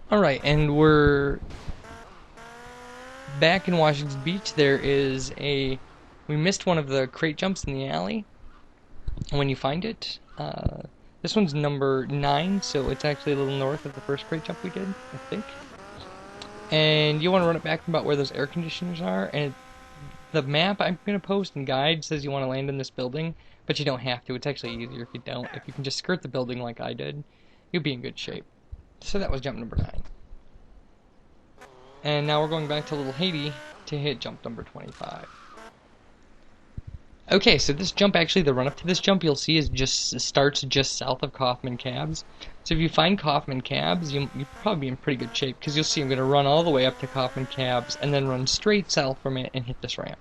Alright, and we're back in Washington Beach. There is a... We missed one of the crate jumps in the alley. And when you find it, this one's number 9, so it's actually a little north of the first crate jump we did, I think. And you want to run it back from about where those air conditioners are, and the map I'm going to post in guide says you want to land in this building, but you don't have to. It's actually easier if you don't. If you can just skirt the building like I did, you'll be in good shape. So that was jump number 9. And now we're going back to Little Haiti to hit jump number 25. Okay, so this jump, actually, the run-up to this jump, you'll see, starts just south of Kaufman Cabs. So if you find Kaufman Cabs, you'll probably be in pretty good shape, because you'll see I'm going to run all the way up to Kaufman Cabs, and then run straight south from it and hit this ramp.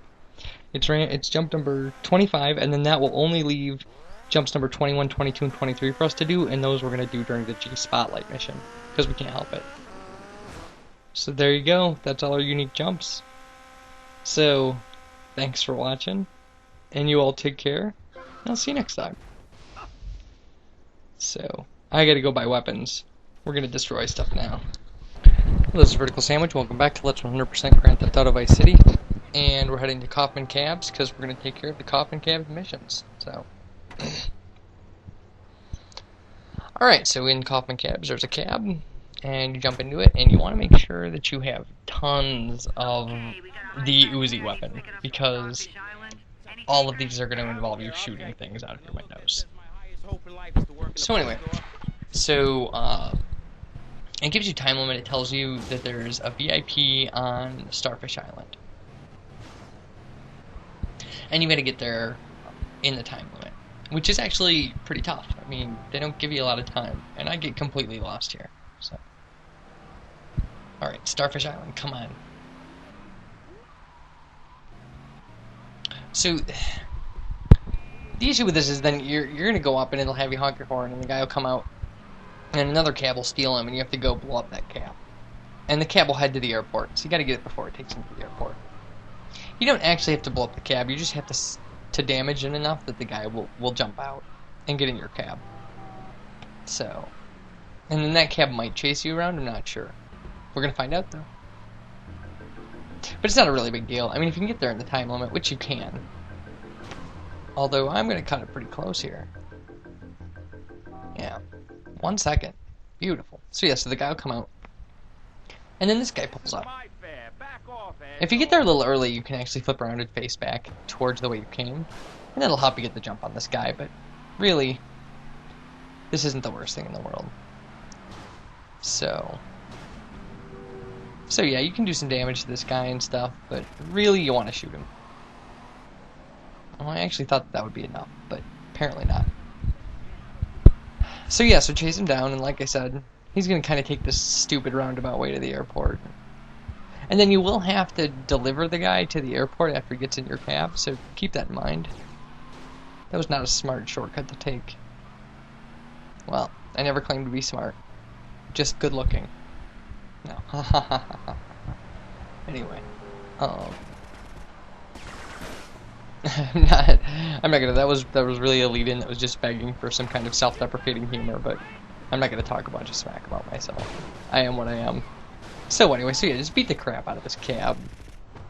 It's jump number 25, and then that will only leave jumps number 21, 22, and 23 for us to do, and those we're going to do during the G Spotlight mission, because we can't help it. So there you go, that's all our unique jumps. So, thanks for watching. And you all take care. I'll see you next time. So, I gotta go buy weapons. We're gonna destroy stuff now. Hello, this is Vertical Sandwich. Welcome back to Let's 100% Grand Theft Auto Vice City. And we're heading to Kaufman Cabs because we're gonna take care of the Kaufman Cab missions. So, alright, so in Kaufman Cabs there's a cab, and you jump into it, and you want to make sure that you have tons of the Uzi weapon, because all of these are going to involve you shooting things out of your windows. So anyway, it gives you time limit. It tells you that there's a VIP on Starfish Island, and you got to get there in the time limit, which is actually pretty tough. I mean, they don't give you a lot of time, and I get completely lost here. So, all right, Starfish Island, come on. So, the issue with this is then you're going to go up and it'll have you honk your horn, and the guy will come out, and another cab will steal him, and you have to go blow up that cab. And the cab will head to the airport, so you got to get it before it takes him to the airport. You don't actually have to blow up the cab, you just have to damage it enough that the guy will jump out and get in your cab. So, and then that cab might chase you around, I'm not sure. We're going to find out, though. But it's not a really big deal. I mean, if you can get there in the time limit, which you can. Although, I'm going to cut it pretty close here. Yeah. 1 second. Beautiful. So yeah, so the guy will come out. And then this guy pulls up. If you get there a little early, you can actually flip around and face back towards the way you came. And that'll help you get the jump on this guy, but really, this isn't the worst thing in the world. So yeah, you can do some damage to this guy and stuff, but really you want to shoot him. Well, I actually thought that would be enough, but apparently not. So yeah, so chase him down, and like I said, he's going to kind of take this stupid roundabout way to the airport. And then you will have to deliver the guy to the airport after he gets in your cab, so keep that in mind. That was not a smart shortcut to take. Well, I never claimed to be smart. Just good looking. No. Anyway. I'm not gonna. That was really a lead-in. That was just begging for some kind of self-deprecating humor, but I'm not gonna talk a bunch of smack about myself. I am what I am. So anyway, so yeah, just beat the crap out of this cab.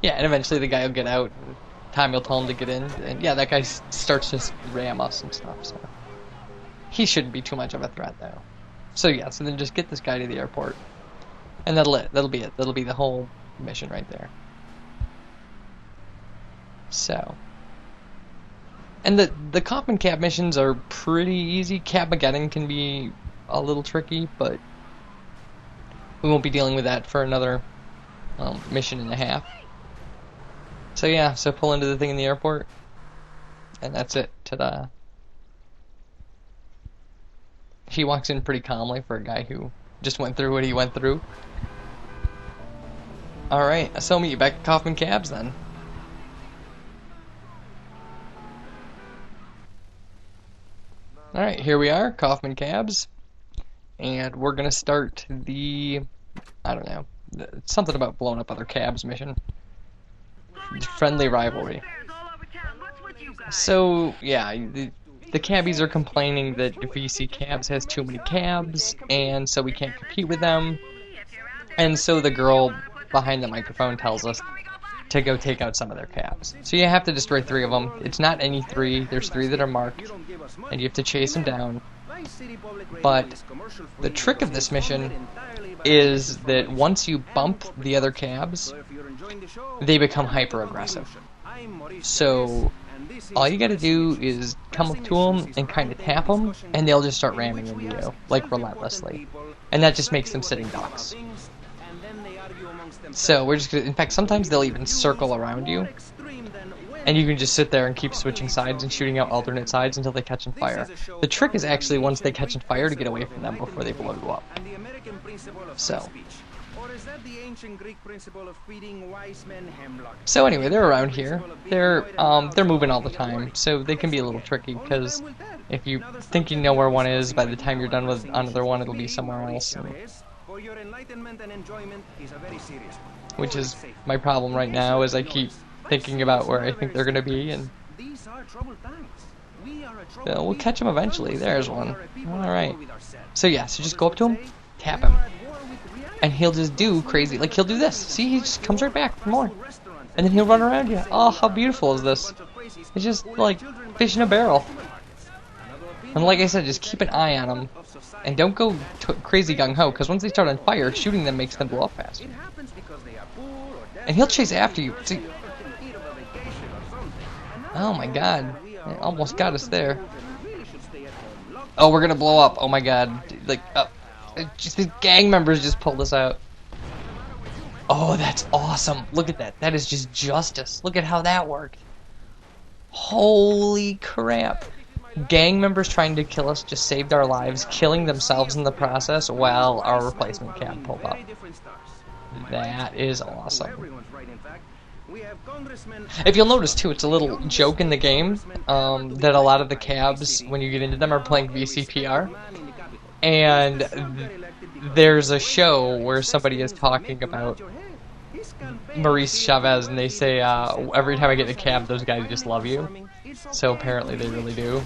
Yeah, and eventually the guy will get out, and Tommy will tell him to get in, and yeah, that guy starts to ram us and stuff, so he shouldn't be too much of a threat, though. So yeah, so then just get this guy to the airport, and that'll be it. That'll be the whole mission right there. So, and the Kaufman Cab missions are pretty easy. Cabmageddon can be a little tricky, but we won't be dealing with that for another mission and a half. So yeah, so pull into the thing in the airport, and that's it. Ta-da. He walks in pretty calmly for a guy who just went through what he went through. Alright, so I'll meet you back at Kaufman Cabs then. Alright, here we are, Kaufman Cabs. And we're gonna start the, I don't know, something about blowing up other cabs mission. Friendly rivalry. So, yeah, the cabbies are complaining that VC Cabs has too many cabs, and so we can't compete with them. And so the girl behind the microphone tells us to go take out some of their cabs. So you have to destroy 3 of them. It's not any 3. There's 3 that are marked, and you have to chase them down. But the trick of this mission is that once you bump the other cabs, they become hyper aggressive. So all you gotta do is come up to them and kind of tap them, and they'll just start ramming into you, like relentlessly. And that just makes them sitting ducks. So we're just gonna, in fact, sometimes they'll even circle around you, and you can just sit there and keep switching sides and shooting out alternate sides until they catch on fire. The trick is actually once they catch on fire to get away from them before they blow you up. So anyway, they're around here. They're moving all the time, so they can be a little tricky because if you think you know where one is, by the time you're done with another one, it'll be somewhere else. Which is my problem right now, is I keep thinking about where I think they're gonna be, and we'll catch them eventually. There's one. Alright. So yeah, so just go up to him, tap him, and he'll just do crazy, like he'll do this. See, he just comes right back for more. And then he'll run around you. Oh, how beautiful is this? It's just like fish in a barrel. And like I said, just keep an eye on them. And don't go crazy gung-ho, because once they start on fire, shooting them makes them blow up faster. And he'll chase after you. See? Oh my god. It almost got us there. Oh, we're gonna blow up. Oh my god. Like, just the gang members just pulled us out. Oh, that's awesome. Look at that. That is just justice. Look at how that worked. Holy crap. Gang members trying to kill us just saved our lives, killing themselves in the process while our replacement cab pulled up. That is awesome. If you'll notice too, it's a little joke in the game that a lot of the cabs, when you get into them, are playing VCPR. And there's a show where somebody is talking about Maurice Chavez, and they say, every time I get in a cab, those guys just love you. So apparently they really do.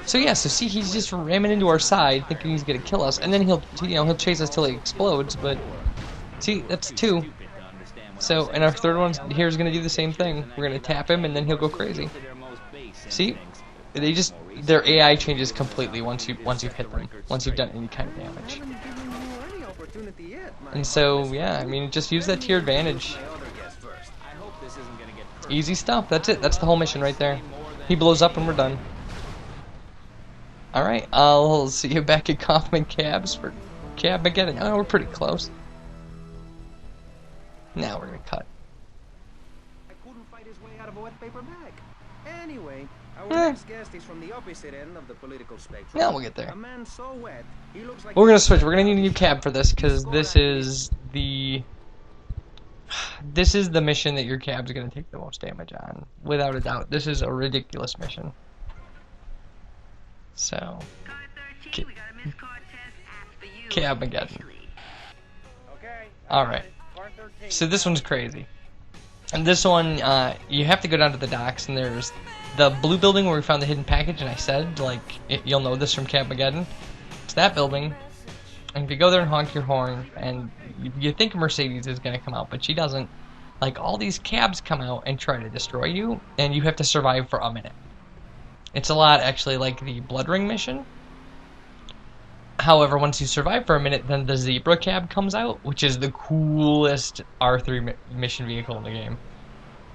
So yeah, so see, he's just ramming into our side, thinking he's gonna kill us, and then he'll chase us till he explodes. But see, that's 2. So, and our third one here is gonna do the same thing. We're gonna tap him, and then he'll go crazy. See, their AI changes completely once you've hit them, once you've done any kind of damage. And so yeah, I mean, just use that to your advantage. Easy stuff. That's it. That's the whole mission right there. He blows up and we're done. Alright, I'll see you back at Kaufman Cabs for cabmageddon. Oh, we're pretty close. Now we're gonna cut. I couldn't fight his way out of a wet paper bag. Anyway, our next guest is from the opposite end of the political spectrum. Yeah, we'll get there. A man so wet, he looks like we're gonna switch. We're gonna need a new cab for this, because this is the mission that your cab's gonna take the most damage on, without a doubt. This is a ridiculous mission. So, cabmageddon. Alright. So this one's crazy. And this one, you have to go down to the docks, and there's the blue building where we found the hidden package, and I said, like, you'll know this from cabmageddon. It's that building. And if you go there and honk your horn, and you think Mercedes is going to come out, but she doesn't, like, all these cabs come out and try to destroy you, and you have to survive for a minute. It's a lot, actually, like the Blood Ring mission. However, once you survive for a minute, then the Zebra Cab comes out, which is the coolest R3 mission vehicle in the game.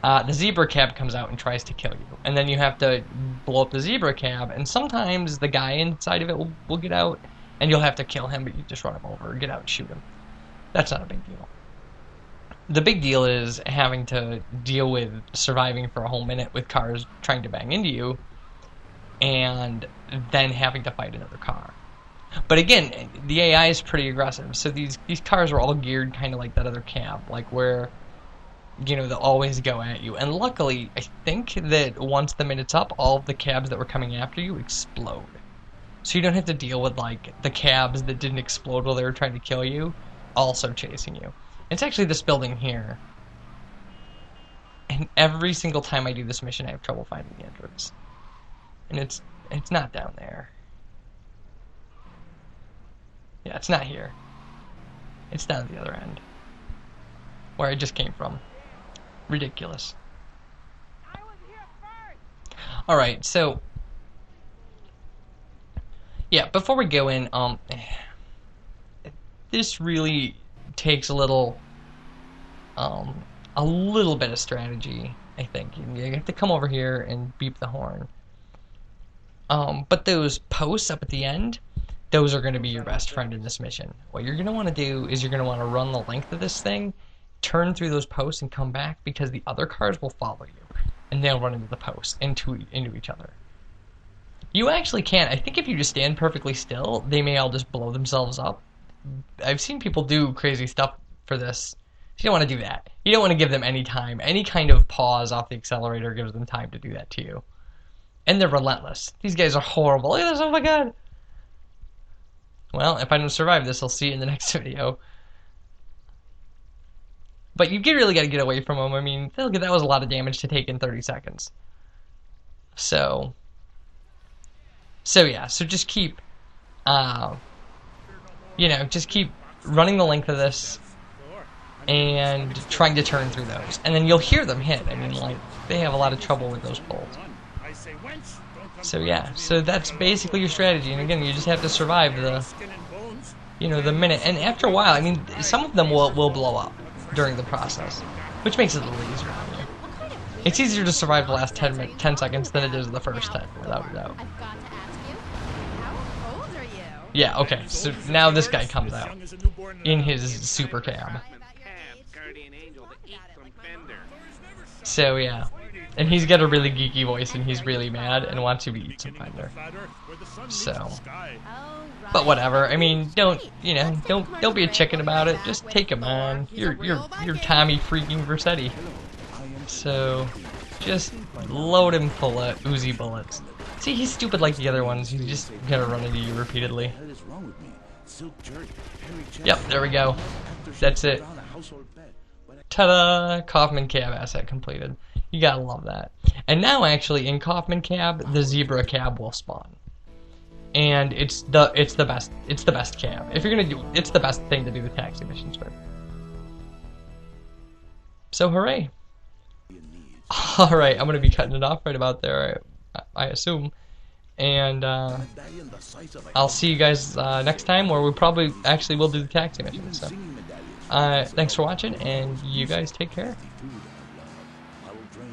The Zebra Cab comes out and tries to kill you, and then you have to blow up the Zebra Cab, and sometimes the guy inside of it will get out, and you'll have to kill him, but you just run him over, get out and shoot him. That's not a big deal. The big deal is having to deal with surviving for a whole minute with cars trying to bang into you, and then having to fight another car. But again, the AI is pretty aggressive, so these cars are all geared kind of like that other cab, like where, you know, they'll always go at you. And luckily, I think that once the minute's up, all of the cabs that were coming after you explode. So you don't have to deal with, like, the cabs that didn't explode while they were trying to kill you, also chasing you. It's actually this building here. And every single time I do this mission, I have trouble finding the entrance. And it's not down there. Yeah, it's not here. It's down at the other end. Where I just came from. Ridiculous. Alright, so... yeah, before we go in, this really takes a little bit of strategy, I think. You have to come over here and beep the horn. But those posts up at the end, those are going to be your best friend in this mission. What you're going to want to do is you're going to want to run the length of this thing, turn through those posts and come back, because the other cars will follow you, and they'll run into the posts, into each other. You actually can't. I think if you just stand perfectly still, they may all just blow themselves up. I've seen people do crazy stuff for this. You don't want to do that. You don't want to give them any time. Any kind of pause off the accelerator gives them time to do that to you. And they're relentless. These guys are horrible. Look at this, oh my god! Well, if I don't survive this, I'll see you in the next video. But you really got to get away from them. I mean, that was a lot of damage to take in 30 seconds. So yeah, so just keep, just keep running the length of this and trying to turn through those. And then you'll hear them hit. I mean, like, they have a lot of trouble with those bolts. So yeah, so that's basically your strategy. And again, you just have to survive the minute. And after a while, I mean, some of them will blow up during the process, which makes it a little easier on you. It's easier to survive the last 10 seconds than it is the first 10, without a doubt. Yeah, okay, so now this guy comes out in his super cab. So yeah, and he's got a really geeky voice, and he's really mad and wants to eat some Fender. So, but whatever. I mean, don't be a chicken about it. Just take him on. You're Tommy freaking Vercetti. So, just load him full of Uzi bullets. See, he's stupid like the other ones. He's just gonna run into you repeatedly. Yep, there we go. That's it. Ta-da! Kaufman Cab asset completed. You gotta love that. And now, actually, in Kaufman Cab, the Zebra Cab will spawn. And it's the best cab. If you're gonna do, it's the best thing to do the taxi missions with. So hooray! All right, I'm gonna be cutting it off right about there, I assume, and I'll see you guys next time, where we probably actually will do the taxi mission. So, thanks for watching, and you guys take care.